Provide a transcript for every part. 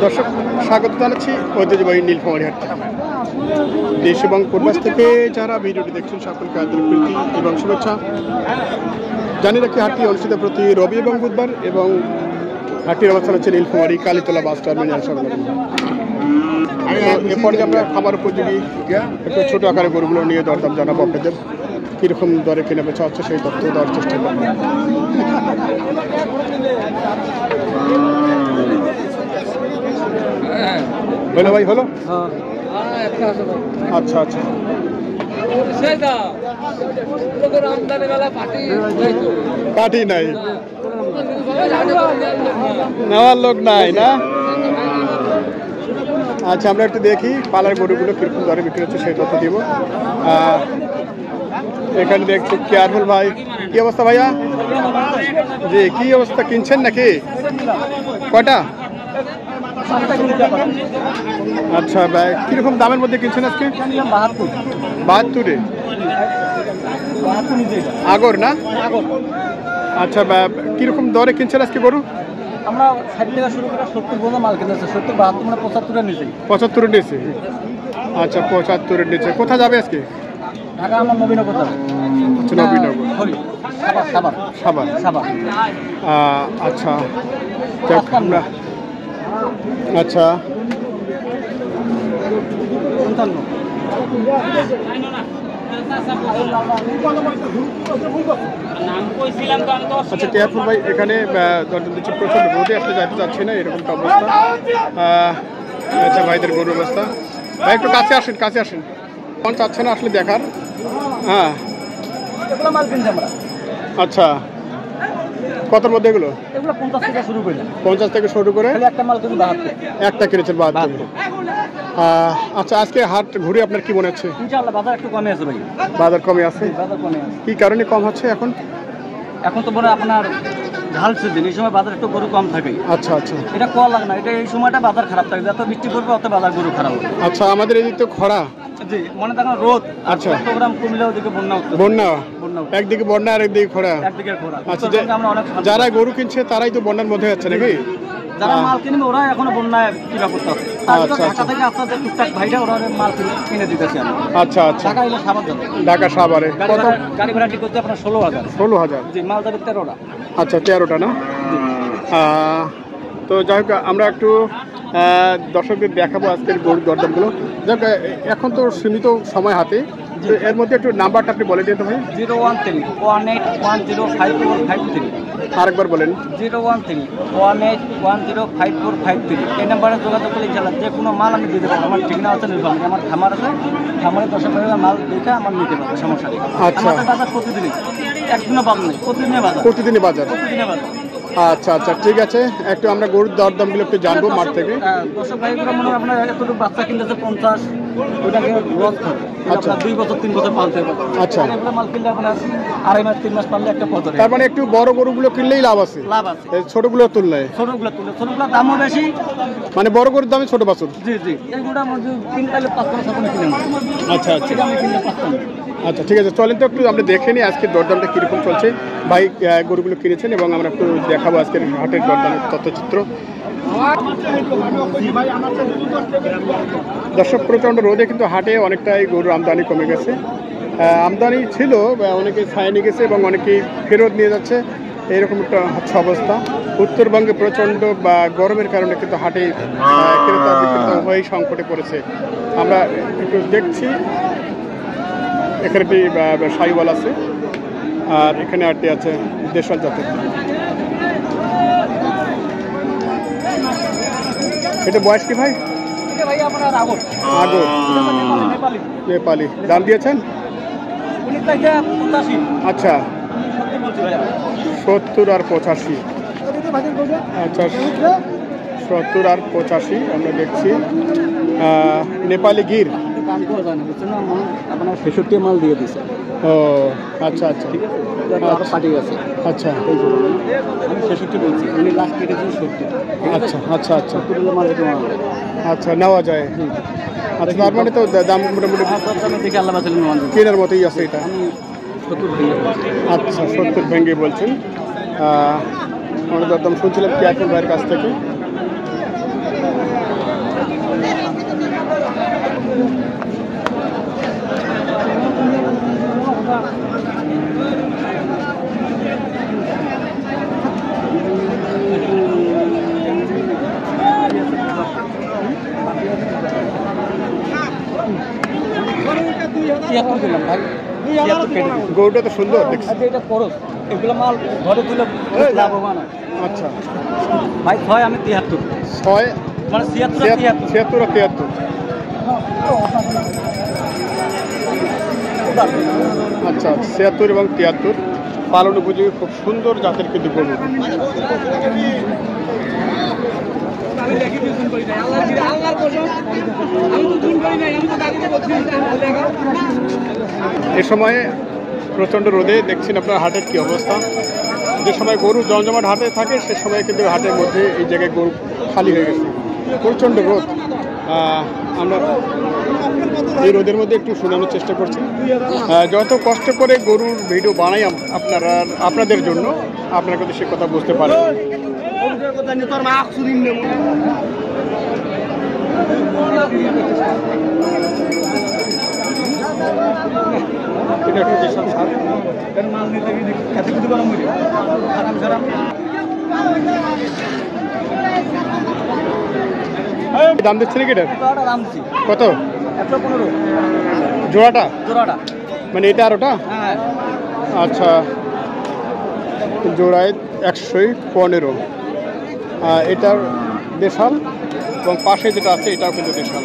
দর্শক স্বাগত জানাচ্ছি ঐতিহ্যবাহী নীলফামারী হাট। দেশ এবং প্রবাস থেকে যারা ভিডিওটি দেখছেন সকলকে আন্তরিক প্রীতি এবং শুভেচ্ছা জানিয়ে রাখি। হাটটি অনুষ্ঠিত প্রতি রবি এবং বুধবার এবং হাটটির অবস্থান হচ্ছে নীলফামারী কালীতলা বাস টার্মিনাল সংলগ্ন। এরপরে আমরা খাবার উপযোগী একটু ছোটো আকারের গরুগুলো নিয়ে দরদাম জানাবো আপনাদের। কীরকম দরে কেনা বেচা হচ্ছে সেই তথ্য দেওয়ার চেষ্টা করব। হলো ভাই, হলো? আচ্ছা আচ্ছা, পার্টি নাই, নেওয়ার লোক নাই না। আচ্ছা, আমরা একটু দেখি পালার গরুগুলো কিরকম দরে বিক্রি হচ্ছে সেই তথ্য দিব। এখানে দেখছি কেয়ারফুল ভাই, কি অবস্থা ভাইয়া? জি, কি অবস্থা, কিনছেন নাকি? কয়টা? আচ্ছা ভাই, কিরকম দামের মধ্যে কিনছেন আজকে? 72-এ আগর না? আচ্ছা ভাই, কিরকম দরে কিনছেন আজকে গরু? আমরা 60 টাকা শুরু করে 70 পর্যন্ত মাল কিনেছে। 70, 72 মানে 75-এর নিচে। 75-এর নিচে। আচ্ছা, 75-এর নিচে। কোথায় যাবে আজকে? ঢাকা আমার নবীনগর যাবে। আচ্ছা, নবীনগর, সাভার। আচ্ছা, আমরা আচ্ছা আচ্ছা কেয়ারফুল ভাই, এখানে দরদাম দিচ্ছে প্রচন্ড রোদে আসলে যাইতে যাচ্ছে না, এরকমটা অবস্থা। আচ্ছা ভাইদের গরুর অবস্থা। ভাই একটু কাছে আসেন, কাছে আসেন। কোন চাচ্ছে না আসলে দেখার। হ্যাঁ, আচ্ছা, কতর মধ্যে এগুলো? 50 থেকে শুরু করে 50 থেকে শুরু করে একটা মাল কিন্তু 72, একটা কিনেছেন 72। আচ্ছা, আজকে হাট ঘুরে আপনার কি মনে হচ্ছে? ইনশাআল্লাহ বাজার একটু কমে আছে ভাই। বাজার কমে আছে? বাজার কমে আছে। কি কারণে কম হচ্ছে এখন? এখন তো বড় আপনার ঝাল সিজন, এই সময় বাজার একটু গরু কম থাকে। আচ্ছা আচ্ছা, এটা কোয়া লাগে না, এটা এই সময়টা বাজার খারাপ থাকে। যত বৃষ্টি পড়বে অত বাজার গরু খারাপ হবে। আচ্ছা, আমাদের এদিকে তো খরা। জি, মনে থাকুন রোদ। আচ্ছা, প্রোগ্রাম কমিলেও দিকে বন্যা হচ্ছে। বন্যা একদিকে বন্যা আর একদিকে খরা। একদিকে খরা। আচ্ছা, যারা গরু কিনছে তারাই তো বন্যার মধ্যে যাচ্ছে নাকি? যারা মাল কিনবে ওরা এখনো বন্যায় কিনা করতে আছে। ঢাকা থেকে আপনাদের টুকটাক ভাইরা ওরা মাল কিনে দিতেছে। আচ্ছা আচ্ছা, ঢাকা হলো সাভার যাবে। ঢাকা সাভারে গাড়ি ভাড়া ঠিক করতে আপনার 16,000। 16,000? জি, মাল যাবে 13টা। আচ্ছা, 13টা না? তো যাই হোক, আমরা একটু দর্শকদের দেখাবো আজকের গরুর দরদামগুলো। যাই হোক, এখন তো সীমিত সময় হাতে, এর মধ্যে একটু নাম্বারটা আপনি বলে দিতে ভাই। 013-18105453। আরেকবার বলেন। 013-18105453। এই নাম্বারে যোগাযোগ করে ইনশাআল্লাহ যে কোনো মাল আমি দিতে পারবো। আমার ঠিকানা আছে নীলফামারী, আমার খামার আছে। খামারে 10 টাকা মাল দেখে আমার নিতে পারবো, সমস্যা নেই। আচ্ছা, আমাদের বাজার প্রতিদিনই, একদিনও বাদ নেই, প্রতিদিনই বাজার। প্রতিদিনই বাজার? প্রতিদিনই বাজার। আচ্ছা আচ্ছা, ঠিক আছে। একটু আমরা গরুর দরদামগুলো একটু জানবো মাঠ থেকে। দর্শক ভাইগুলো মনে হয় আপনার এতটুকু বাচ্চা কিনতেছে 50, ওটাকে লস করে। আচ্ছা, 2 বছর 3 বছর পালতে হবে। আচ্ছা, এগুলো মাল কিনলে আপনার 2.5 মাস 3 মাস পাললে একটা পথ। তার মানে একটু বড় গরুগুলো কিনলেই লাভ আছে? লাভ আছে ছোটগুলোর তুলনায়? ছোটগুলোর দামও বেশি, মানে বড় গরুর দামে ছোট বাছুর? জি জি, এইগুলো মধ্যে কিনলে 5 টাকা কিনে নেব। আচ্ছা আচ্ছা, আমি কিনলে 5 টাকা। আচ্ছা, ঠিক আছে, চলেন তো একটু আমরা দেখে নিই আজকের দরদামটা কীরকম চলছে। ভাই গরুগুলো কিনেছেন এবং আমরা একটু দেখাবো আজকের হাটের দরদামের তথ্যচিত্র। দর্শক, প্রচণ্ড রোদে কিন্তু হাটে অনেকটাই গরুর আমদানি কমে গেছে। আমদানি ছিল, অনেকে ছায়া নিয়ে গেছে এবং অনেকেই ফেরত নিয়ে যাচ্ছে, এইরকম একটা হচ্ছে অবস্থা। উত্তরবঙ্গে প্রচণ্ড গরমের কারণে কিন্তু হাটে ক্রেতা বিক্রেতা উভয়ই সংকটে পড়েছে। আমরা একটু দেখছি, এখানে একটি সাইওয়াল আছে আর এখানে আরটি আছে দেশাল জাতের। এটা বয়স কি ভাই? আগর নেপালি। দাম দিয়েছেন? আচ্ছা, 70 আর 85। আচ্ছা, 70 আর 85 আমরা দেখছি। নেপালি গির আপনার 66 মাল দিয়ে দিচ্ছে। ও আচ্ছা আচ্ছা, ঠিক আছে, পার্টি আছে। আচ্ছা, আমি 66 বলছি, উনি লাস্ট কেটেছেন 70। আচ্ছা আচ্ছা আচ্ছা, মাল আচ্ছা, নেওয়া যায়। আচ্ছা, তার মানে তো দাম মোটামুটি দেখে আল্লাহ বাঁচালেন কেনার মতোই আছে এটা। আমি 70 ভেঙে বলছি। আচ্ছা, 70 ভেঙে বলছেন। আমরা দরদাম শুনছিলাম কেয়ারফুল ভাইয়ের কাছ থেকে। গরুটা তো সুন্দর দেখছি। এটা খরচ, এগুলো মাল ঘরে তুলে লাভবান। আচ্ছা ভাই 6 আমি 73, 6 মানে 76 76 আর 73। আচ্ছা 76 এবং 73 পালন উপযোগী খুব সুন্দর জাতের কিন্তু গরু। এ সময়ে প্রচণ্ড রোদে দেখছেন আপনার হাটের কি অবস্থা। যে সময় গরু জমজমাট হাটে থাকে সে সময় কিন্তু হাটের মধ্যে এই জায়গায় গরু খালি হয়ে গেছে, প্রচণ্ড রোদ। আমরা এই রোদের মধ্যে একটু শোনানোর চেষ্টা করছি। যত কষ্ট করে গরুর ভিডিও বানাই আপনাদের জন্য, আপনারা কিন্তু সে কথা বুঝতে পারেন। এটা একটু দেশাল সার। দাম দিচ্ছে নাকি এটার? কত? 115 জোড়াটা? জোড়াটা মানে এটা আর ওটা? হ্যাঁ। আচ্ছা জোড়ায় 115। এটার দেশাল এবং পাশে যেটা আছে এটাও কিন্তু দেশাল।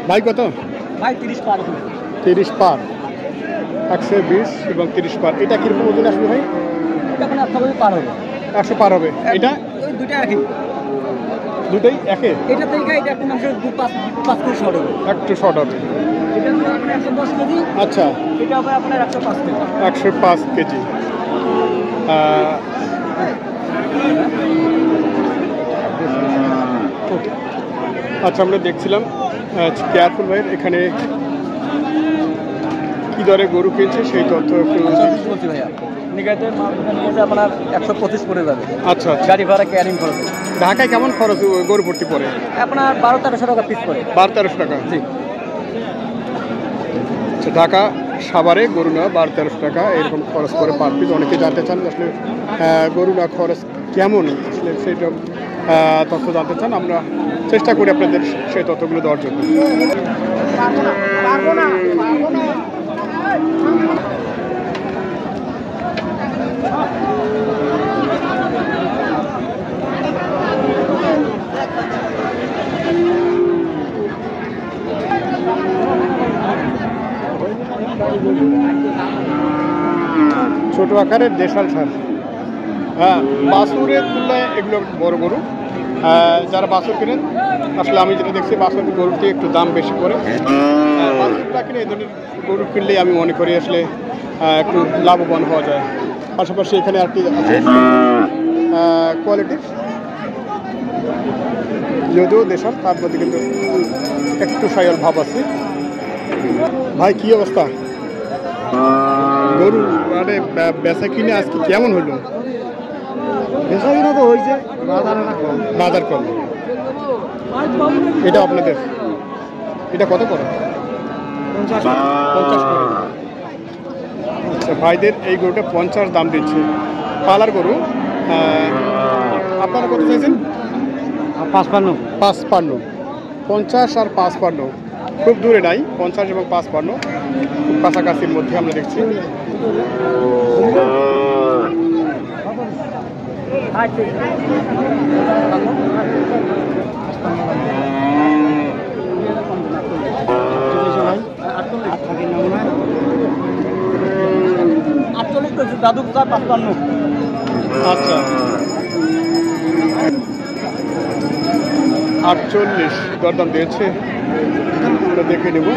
ভাই কত? ভাই 30 পার। 30 পার, 120 এবং 30 পার। এটা কিরকম ওজন আসবে ভাই? এটা মানে 100 পার হবে। 100 পার হবে। এটা ওই দুইটা একই, দুটোই একে? এটা থেকে এটা কোন অংশ 5 কেজি শর্ট হবে, একটু শর্ট হবে। এটা হলো আপনার 110 কেজি। আচ্ছা এটা হবে আপনার 105 কেজি। 105 কেজি। আচ্ছা আমরা দেখছিলাম কেয়ারফুল ভাইয়ের এখানে কি দরে গরু কিনছে সেই তথ্য একটু বলছি ভাইয়া, নিগাতে মাল নিয়ে আপনার 125 পড়ে যাবে। আচ্ছা আচ্ছা। গাড়ি ভাড়া ক্যারিং খরচ। ঢাকায় কেমন খরচ গরু ভর্তি পড়ে? আপনার 12-1300 টাকা পিস পড়ে। 12-1300 টাকা? জি। আচ্ছা ঢাকা সাভারে গরু না 12-1300 টাকা এরকম খরচ করে পার পিস। অনেকে জানতে চান আসলে গরু না খরচ কেমন, আসলে সেইটা তথ্য জানতে চান, আমরা চেষ্টা করি আপনাদের সেই তথ্যগুলো দেওয়ার জন্য। ছোট আকারের দেশাল সার। হ্যাঁ বাছুরের তুলনায় এগুলো বড় গরু। যারা বাছুর কেনেন আসলে আমি যেটা দেখছি বাছুর গরুতে একটু দাম বেশি করে। বাছুরটা কিনে এই ধরনের গরু কিনলেই আমি মনে করি আসলে একটু লাভবান হওয়া যায়। পাশাপাশি এখানে আর কি আছে কোয়ালিটির, যদিও দেশাল তার মধ্যে কিন্তু একটু সাইল ভাব আছে। ভাই কি অবস্থা গরু মানে বেচা কিনে আজকে কেমন হলো? বেচা কিনা তো হয়েছে, বাজার কম। এটা আপনাদের এটা কত করে? 50 করে। আচ্ছা ভাইদের এই গরুটা 50 দাম দিচ্ছে। পালার গরু। আপনারা কত চাইছেন? 55। 55। 50 আর 55 খুব দূরে নাই, 50 এবং 55 খুব কাছাকাছির মধ্যে আমরা দেখছি। দাদু 55। আচ্ছা 48 দরদাম দিয়েছে, আমরা দেখে নেব।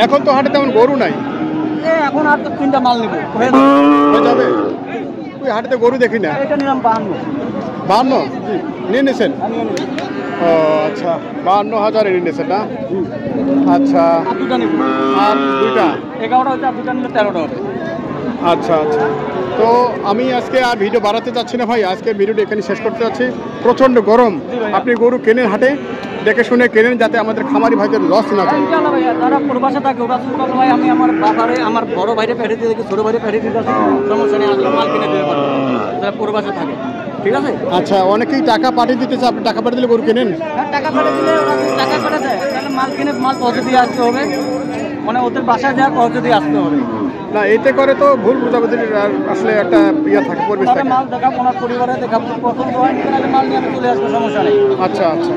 এখন তো হাটে তেমন গরু নাই। এখন আর তো 3টা মাল নেব হয়ে যাবে। ওই হাটেতে গরু দেখি না। এটা নিলাম 52। 52 নিয়ে নিয়েছেন? ও আচ্ছা 52,000 নিয়ে নিয়েছেন না? আচ্ছা আর দুটা নেব। আর দুইটা? 11টা হচ্ছে, আর দুটা নিলে 13টা হবে। আচ্ছা আচ্ছা। তো তো আমি আজকে আর ভিডিও বাড়াতে চাচ্ছি না ভাই, আজকের ভিডিওটা এখানে শেষ করতে যাচ্ছি। প্রচণ্ড গরম, আপনি গরু কেনেন হাটে, দেখে শুনে কেনেন যাতে আমাদের খামারি ভাইদের লস না যায়। ইনশাআল্লাহ ভাইয়া, যারা প্রবাসে থাকে ওরা শুনতে ভাই, আমি আমার বাবারে আমার বড় ভাইরে পেটে দিয়ে দেখি, ছোট ভাইরে পেটে দিয়ে দেখি, সমস্যা নেই, আসলে মাল কিনে দিতে পারবো যারা প্রবাসে থাকে। ঠিক আছে? আচ্ছা, অনেকেই টাকা পাঠিয়ে দিতে চায়, আপনি টাকা পাঠিয়ে দিলে গরু কেনেন? হ্যাঁ, টাকা পাঠিয়ে দিলে ওরা যদি টাকা পাঠিয়ে দেয় তাহলে মাল কিনে মাল পৌঁছে দিয়ে আসতে হবে, মানে ওদের বাসায় যা পৌঁছে দিয়ে আসতে হবে। না, এতে করে তো ভুল বুঝাবুঝির আসলে একটা ইয়ে থাকে, পরিবেশ তবে থাকে। মাল দেখাবো, ওনার পরিবারে দেখাবো, পছন্দ হয় তাহলে মাল নিয়ে আমি চলে আসবো, সমস্যা নেই। আচ্ছা আচ্ছা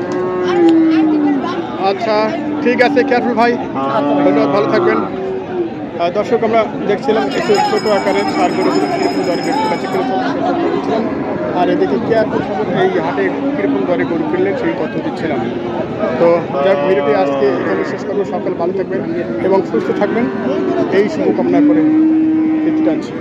আচ্ছা, ঠিক আছে কেয়ারফুল ভাই, ধন্যবাদ, ভালো থাকবেন। দর্শক, আমরা দেখছিলাম একটু ছোট আকারের সার গরুগুলো কীরকম দরে দেখছিলাম, আর এদিকে কেয়ারফুল এই হাটে কীরকম দরে গরু কিনলেন সেই তথ্য দিচ্ছিলাম। তো যাক, ভিডিওটি আজকে এখানে শেষ করবো। সকাল ভালো থাকবেন এবং সুস্থ থাকবেন, এই শুভকামনা করে টানছি।